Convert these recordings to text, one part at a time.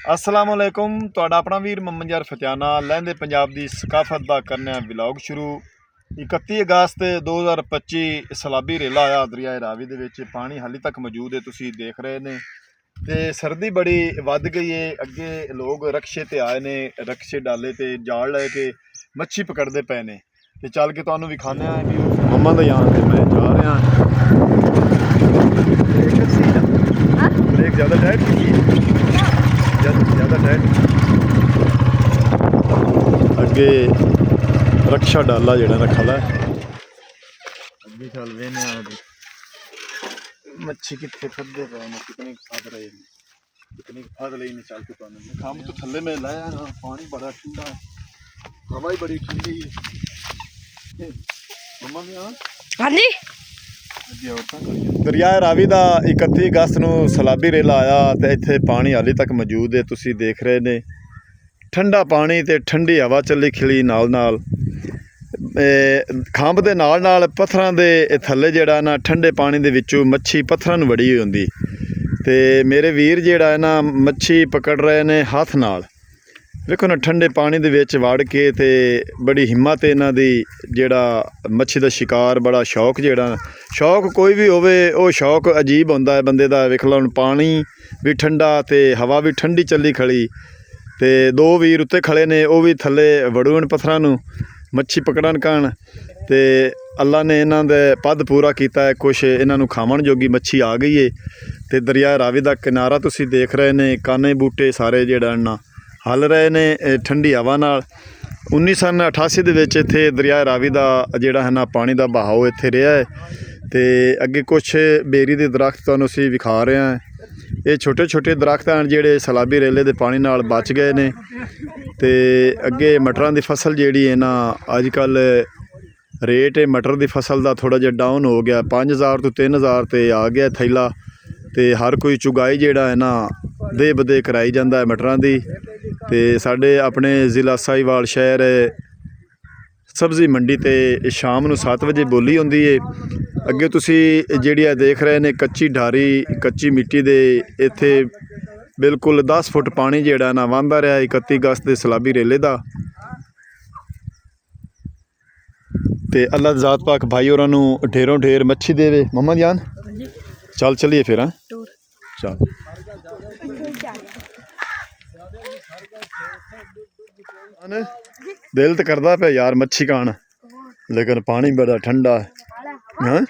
अस्सलाम वालेकुम। तुहाडा अपना वीर मोहम्मद यार फतियाना लहंदे पंजाब दी सकाफत दा करने व्लॉग शुरू। 31 अगस्त 2025 सैलाबी रेला आया दरिया रावी दे विच। पानी हाली तक मौजूद है, तुसीं देख रहे ने। ते सर्दी बड़ी वध गई है। अगे लोग रक्शे ते आए ने, रक्शे डाले ते जाल लैके मच्छी पकड़ते पे ने। ते चल के तुहानूं विखाने आं कि मोहम्मद यार ते मैं जा रहा ब्रेक ज़्यादा टाइट की ज़्यादा टाइट अगे रक्षा डाला जड़ा रखा है अगे चल वेने मच्छी कितने फदे पे ने, कितने फद रहे हैं, कितने फद रही ने। चल के तुहानूं खाम तो थल्ले में लाया ना, पानी बड़ा ठंडा है, हवा ही बड़ी ठंडी है। मम्मा ने हाँ जी दरिया रावी का 31 अगस्त को सैलाबी रेला आया तो इत्थे पानी हाली तक मौजूद है, तुसीं देख रहे ने। ठंडा पानी ते ठंडी हवा चली खिली नाल नाल। खंभ दे नाल पत्थरां दे थल्ले जेड़ा ना ठंडे पानी दे विचों मच्छी पत्थरां नूं वड़ी हुंदी ते मेरे वीर जेड़ा है ना मच्छी पकड़ रहे ने हाथ नाल। देखो ना ठंडे पानी दे विच वड़ के ते बड़ी हिम्मत इन्हां दी, जेड़ा मच्छी दा शिकार बड़ा शौक, जेड़ा शौक कोई भी होवे वो शौक अजीब होंदा है बंदे दा। वेख लो पानी भी ठंडा ते हवा भी ठंडी चली खड़ी ते दो वीर उत्ते खड़े ने, वो भी थल्ले वड़ून पत्थरां नूं मच्छी पकड़न कण ते अल्लाह ने इन्हां दे पद पूरा कीता है। कुछ इन्हां नूं खावन जोगी मच्छी आ गई है। ते दरिया रावी दा किनारा तुसीं देख रहे ने, काने बूटे सारे जेड़ा ना हल रहे ने ठंडी हवा नाल। 1988 दे विच इत्थे दरिया रावी दा जेड़ा है ना पानी दा बहाव इत्थे रहा है। ते अगे कुछ बेरी दे दरख्त तुहानूं असीं विखा रहे हैं। ये छोटे छोटे दरख्त हैं जेड़े सैलाबी रेले दे पानी नाल बच गए ने। ते अगे मटरां दी फसल जेड़ी है ना, अजकल रेट है मटर दी फसल दा थोड़ा जिहा डाउन हो गया, 5000 तो 3000 ते आ गया थैला। ते हर कोई चुगाई जेड़ा है ना दे बदे कराई जाता है मटरां दी। ते साडे अपने ज़िला साहिवाल शहर सब्जी मंडी ते शाम नूं 7 बजे बोली होंदी है। अगे तुसीं जिहड़ी देख रहे ने कच्ची ढारी कच्ची मिट्टी दे इत्थे बिल्कुल 10 फुट पानी जेड़ा ना वहंदा रहा 31 अगस्त दे सैलाबी रेले दा। ते अल्लाह ज़ात पाक भाई होरां नूं ढेरों ढेर मच्छी देवे। मम्मा जान चल चलिए फिर। हाँ चल दिल तो करता पे यार मच्छी खान, लेकिन पानी बड़ा ठंडा है। हाँ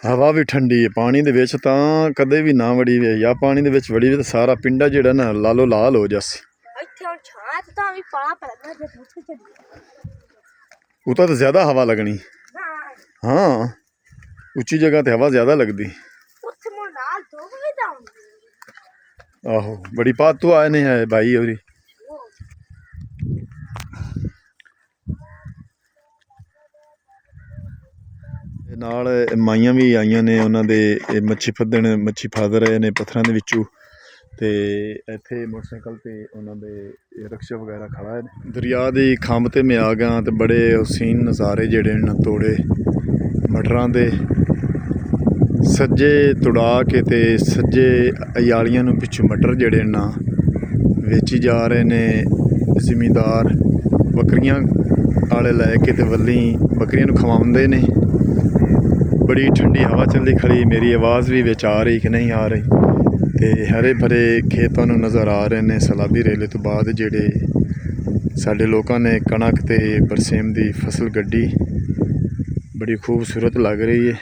हवा भी ठंडी है। पानी दे विच तां कदे भी ना वड़ी वे, या पानी दे विच वड़ी वे तो सारा पिंडा जेड़ा ना लालो लाल हो जासी। उता तो ज्यादा हवा लगनी। हाँ उच्ची जगह ते हवा ज्यादा लगती। आहो बड़ी पात तो आए ने है भाई होरी। नाल माइयां भी आईयां ने, उन्हां दे मच्छी फदन मच्छी फद रहे ने पत्थरां दे विचों। ते इत्थे मोटरसाइकिल ते उन्हां दे रक्शा वगैरह खड़ा है। दरिया दी खंभ ते मैं आ गया ते बड़े हसीन नज़ारे जेड़े न तोड़े मटरां दे। सज्जे तुड़ा के ते सज्जे अयालियां नूं पिछों मटर जेड़े ना वेची जा रहे ने जिमींदार। बकरियां आले लैके ते वल्ली बकरियां नूं खवाउंदे ने। बड़ी ठंडी हवा चली खड़ी, मेरी आवाज़ भी विच आ रही कि नहीं आ रही। ते हरे भरे खेतां नूं नज़र आ रहे ने। सैलाबी रेले तो बाद जेड़े साडे लोकां ने कणक ते बरसेम दी फसल गड्डी, बड़ी खूबसूरत लग रही है।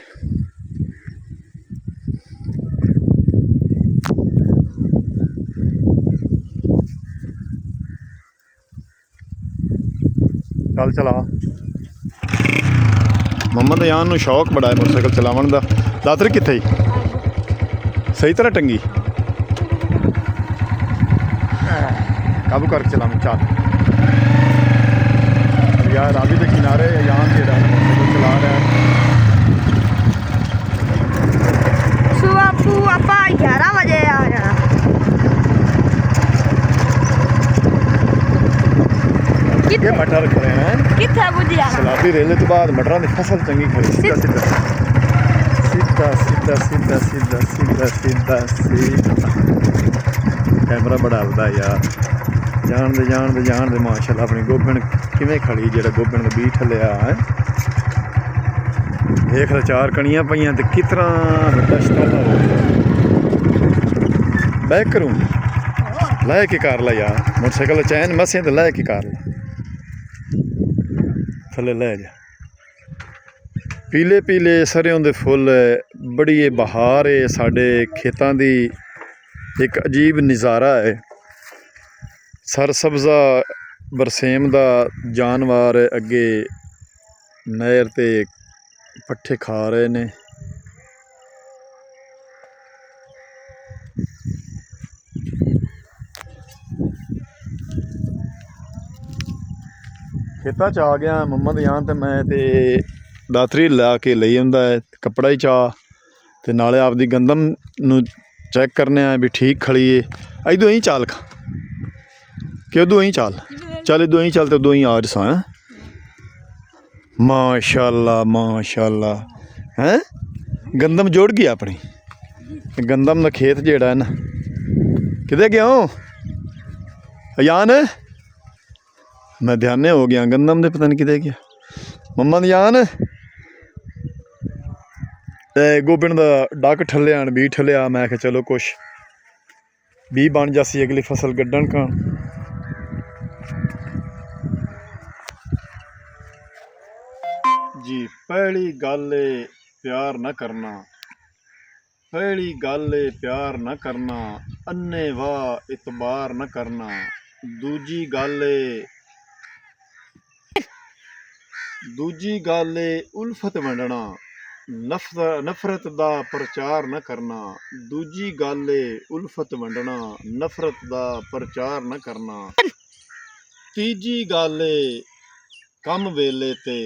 चल चला मोहम्मद यान नूं शौक बड़ा है मोटरसाइकिल चलावन दा। दातरी कित्थे सही तरह टंगी काबू करके चलावन। चल यार रावी के किनारे यान जेड़ा मोटरसाइकिल चला रहा है। सुबह आपा 11 बजे आ जाना। कितने मटर खड़े हैं कितने बुझ जाना। सैलाबी रेले तो बाद मटरां दी फसल चंगी खड़ी। सीधा सीधा सीधा सीधा सीधा सीधा सीधा सीधा सीधा। कैमरा बड़ा हलदा यार। जान दे माशाल्लाह अपनी गोबन किवें खड़ी, जेड़ा गोबन का बीठ लिया है। देख लो 4 कणियां पईयां ते कितना वड्डा शताला हो गया। बैक करूँ लै के कर ला यार, मोटरसाइकिल चैन मसें तो लै के कर ला, थले लै जा। पीले पीले सरेओं दे फुल, बड़ी बहार है साडे खेतां दी, एक अजीब नज़ारा है। सरसब्जा बरसेम दा जानवर अगे नहर ते पट्ठे खा रहे ने। खेतां च आ गया मम्मा दी आन, ते मैं ते दातरी ला के लई आंदा है, कपड़ा ही चा ते नाले आपदी गंदम नू चैक करने आए भी ठीक खड़ी है। इदों ही चाल खा कि उदों ही चाल इदों ही चल, तो उदों ही आ जसा है। माशाल्लाह माशाल्लाह हैं, गंदम जोड़ गया अपनी। गंदम का खेत जेड़ा है ना, किधे गया हो अयान, मैं ध्याने हो गया गंदम दे, पता नहीं किधे गया मम्मा दी आन। गोबन का डक ठलिया बी ठलिया, मैं आख्या चलो कुछ बी बन जासी अगली फसल गड्ढन का। जी पहली गल प्यार न करना, पहली गल प्यार न करना, अन्ने वाह इतबार न करना। दूजी गल उल्फत वंडना, नफरत दा प्रचार न करना। दूजी गल उल्फत वंडना, नफरत दा प्रचार न करना। तीजी गल कम वेले ते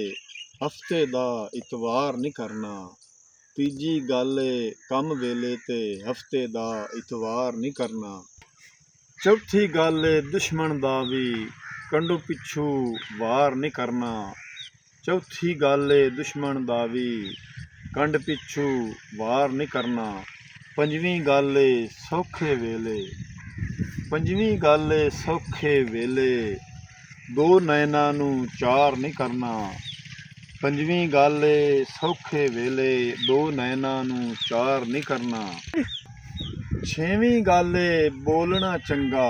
हफ्ते दा इतवार नहीं करना। तीजी गल कम वेले ते हफ्ते दा इतवार नहीं करना। चौथी गल दुश्मन दा भी कंडू पिछू वार नहीं करना। चौथी गल दुश्मन दा भी कंड पिछू वार नहीं करना। पंजवीं गल सौखे वेले दो नैना नू चार नहीं करना। पंजवीं गल सौखे वेले दो नैना नू चार नहीं करना। छेवीं गल बोलना चंगा,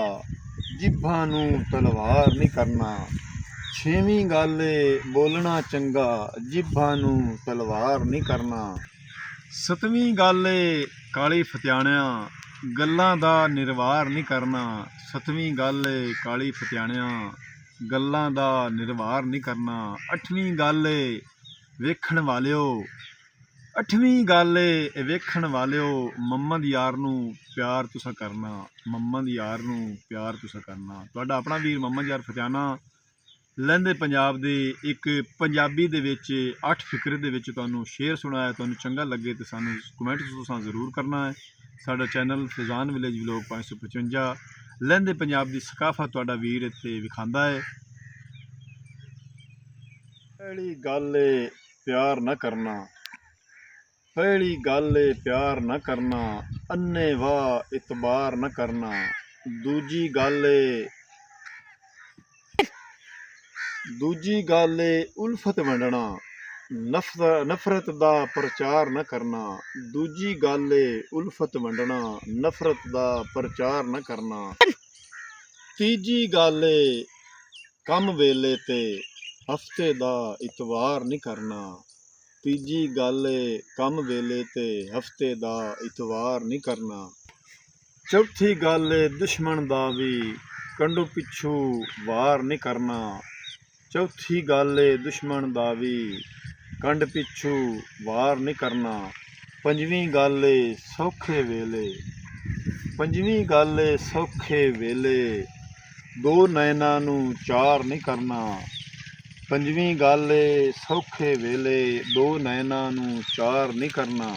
जिभा नू तलवार नहीं करना। छेवीं गल बोलना चंगा, जिभा नू तलवार नहीं करना। सतवीं गल काली फत्याणिया, गल्लां दा निर्वार नहीं करना। सतवीं गल काली फत्याणिया, गल्लां दा निर्वार नहीं करना। अठवीं गल वेखण वालिओ, अठवीं गल वेखण वालिओ, मुहम्मद यार नू प्यार तुसा करना। मुहम्मद यार नू प्यार तुसा करना। तुहाडा अपना वीर मुहम्मद यार फत्याना लਹਿੰਦੇ पंजाब दे एक पंजाबी दे विच 8 फिक्रे दे विच तुहानू शेयर सुनाया। तुहानू चंगा लगे तो सानू कमेंट तुसां जरूर करना है। साडा चैनल फैज़ान विलेज व्लॉग 555 लਹਿੰਦੇ पंजाब की सकाफत तुहाडा वीर इत्थे विखांदा है। पहली गल प्यार न करना, पहली गल प्यार न करना, अन्ने वाह इतबार न करना। दूजी गल उल्फत वंडना, नफरत दा प्रचार न करना। दूजी गल उल्फत वंडना, नफरत दा प्रचार न करना। तीजी गल कम वेले ते हफ्ते दा इतवार नहीं करना। तीजी गल कम वेले ते हफ्ते दा इतवार नहीं करना। चौथी गल दुश्मन दा भी कंडू पिछू वार नहीं करना। चौथी गल दुश्मन दा भी कंड पिछू वार नहीं करना। पंजवीं गल सौखे वेले दो नैना नू चार नहीं करना। पंजवीं गल सौखे वेले दो नैना नू चार नहीं करना।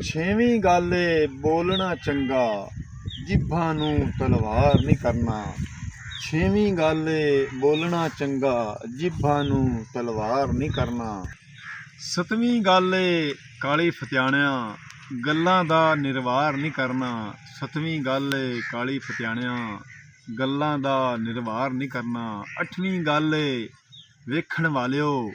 छेवीं गल बोलना चंगा, जिभा नू तलवार नहीं करना। छेवीं गल बोलना चंगा, जिभा नू तलवार नहीं करना। सतवीं गल काली फत्याणिया, ਗੱਲਾਂ ਦਾ ਨਿਰਵਾਰ ਨਹੀਂ ਕਰਨਾ। 7ਵੀਂ ਗੱਲ ਏ ਕਾਲੀ ਫਤਿਆਣਿਆਂ, ਗੱਲਾਂ ਦਾ ਨਿਰਵਾਰ ਨਹੀਂ ਕਰਨਾ। 8ਵੀਂ ਗੱਲ ਏ ਵੇਖਣ ਵਾਲਿਓ,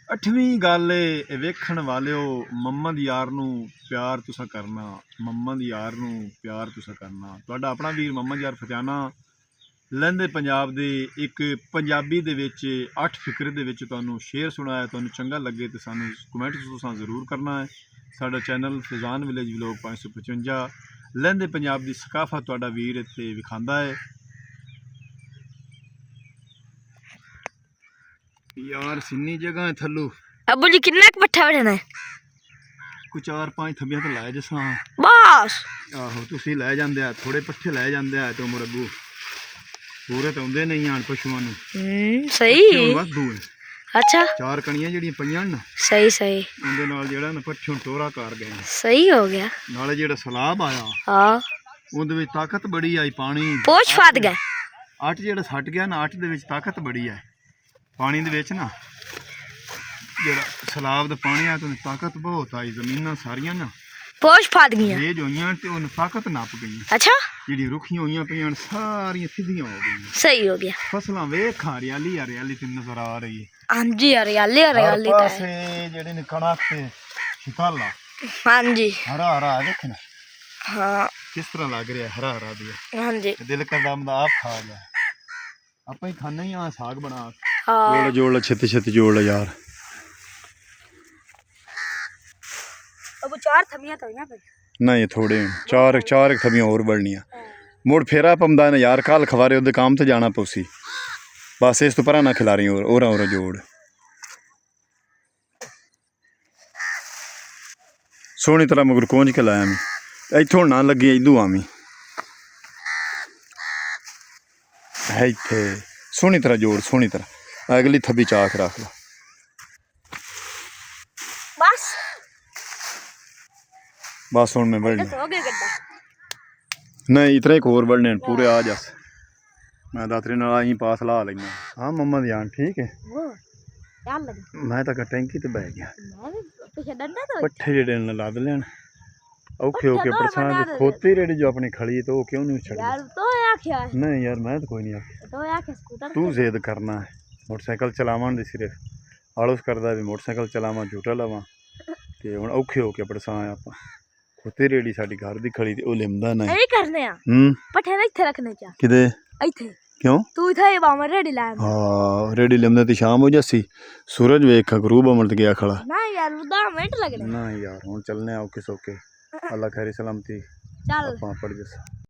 8ਵੀਂ ਗੱਲ ਏ ਵੇਖਣ ਵਾਲਿਓ, ਮੁਹੰਮਦ ਯਾਰ ਨੂੰ ਪਿਆਰ ਤੁਸਾਂ ਕਰਨਾ, ਮੁਹੰਮਦ ਯਾਰ ਨੂੰ ਪਿਆਰ ਤੁਸਾਂ ਕਰਨਾ। ਤੁਹਾਡਾ ਆਪਣਾ ਵੀਰ ਮੁਹੰਮਦ ਯਾਰ ਫਤਿਆਣਾ, ਲਹਿੰਦੇ ਪੰਜਾਬ ਦੇ ਇੱਕ ਪੰਜਾਬੀ ਦੇ ਵਿੱਚ 8 ਫਿਕਰੇ ਦੇ ਵਿੱਚ ਤੁਹਾਨੂੰ ਸ਼ੇਅਰ ਸੁਣਾਇਆ। ਤੁਹਾਨੂੰ ਚੰਗਾ ਲੱਗੇ ਤਾਂ ਸਾਨੂੰ ਕਮੈਂਟ ਤੁਸੀਂ ਜ਼ਰੂਰ ਕਰਨਾ ਹੈ। ਸਾਡਾ ਚੈਨਲ ਫੈਜ਼ਾਨ ਵਿਲੇਜ ਵਲੋਗ 555 ਲਹਿੰਦੇ ਪੰਜਾਬ ਦੀ ਸਕਾਫਤ ਤੁਹਾਡਾ ਵੀਰ ਇੱਥੇ ਵਿਖਾਉਂਦਾ ਹੈ। यार सिन्नी जगह है थल्लू अबू जी कितना पट्ठा बैठना है कोई 4-5 थब्बियां तो लाए जिस बस आहो तुसी लै जांदे आ थोड़े पट्ठे लै जांदे आ तो मुड़ अगू पूरे तो आंदे नहीं आन पशुआं नूं सही वाधू है। अच्छा 4 कणियां जेहड़ियां पईयां ना सही सही उंदे नाल जेहड़ा ना पट्ठियों टोरा कर गए सही हो गया नाले जेहड़ा सैलाब आया हाँ उंदे विच ताकत बड़ी आई पानी पोछ फाद गए 8 जेहड़ा सट गया ना 8 दे विच ताकत बड़ी है पानी दे विच ना जेहड़ा सैलाब दा पानी आ तो ताकत बहुत आई जमीनां सारियां ना पोछ फाद गई तेज होइयां ते उन ताकत नप गई। अच्छा जेहड़ी रुखियां होइयां पईयां सारियां सीधियां हो गई। सही हो गया फसलां वेख हरियाली हरियाली ते नजर आ रही है। हाँ जी हरियाली हरियाली तो पासे जेहड़े ने कणक ते शिताला हाँ जी हरा हरा देख ना हाँ किस तरह लग रहा है हरा हरा दिया हाँ जी दिल करदा बंदा आप खा गया ਆਪਾਂ ਹੀ ਖਾਣਾ ਹੀ ਆ ਸਾਗ ਬਣਾ हाँ ਜੋੜ ਛੇਤੀ ਛੇਤੀ ਜੋੜ ਲੈ ਯਾਰ। अब 4 थमियां तो यहाँ पे नहीं थोड़े चार थमियां और बढ़नियां मुड़ फेरा पमदा ना यार कल खवारे उधर काम ते जाना पौसी बस इस तो परा ना खिला रही और जोड़ सोहनी तरह मगर कोंज के लाया मैं इथों ना लगी इदू आमी है इत्थे सोहनी तरह जोड़ सोहनी तरह अगली थब्बी चाक रख ला बस बस हुण मैं बढ़ना हो गया गड्ढा नहीं इतने एक और बढ़ने पूरे आ जा मैं दातरी नाल आई पास ला लेना। हाँ मम्मा ध्यान ठीक है वो क्या लगा मैं तो टैंकी ते बह गया मैं पीछे डंडा तो पट्ठे जेडे ने लद लेन औखे होके बरसात खोती रेडी जो अपनी खड़ी तो क्यों नहीं छड़ यार तो आख्या नहीं यार मैं तो कोई नहीं आख्या तो आख्या स्कूटर तू जिद करना है मोटरसाइकिल चलावन दी सिर्फ आलस करदा भी मोटरसाइकिल चलावां झूठा लवां ते हुण औखे होके बरसात आपां खोती रेडी साडी घर दी खड़ी ते ओ लिमदा नहीं नहीं करने आ पट्ठे ना इथे रखने चा किदे इथे क्यों तू इथे बामर रेडी लाया हाँ रेडी लिमदे ती शाम हो जासी सूरज वेख गरूब अमल गया खड़ा ना यार 10 मिनट लगने ना यार हुण चलने औखे सौखे अल्लाह खैर सलामती चल ਆਪਾਂ ਪੜ ਜਸ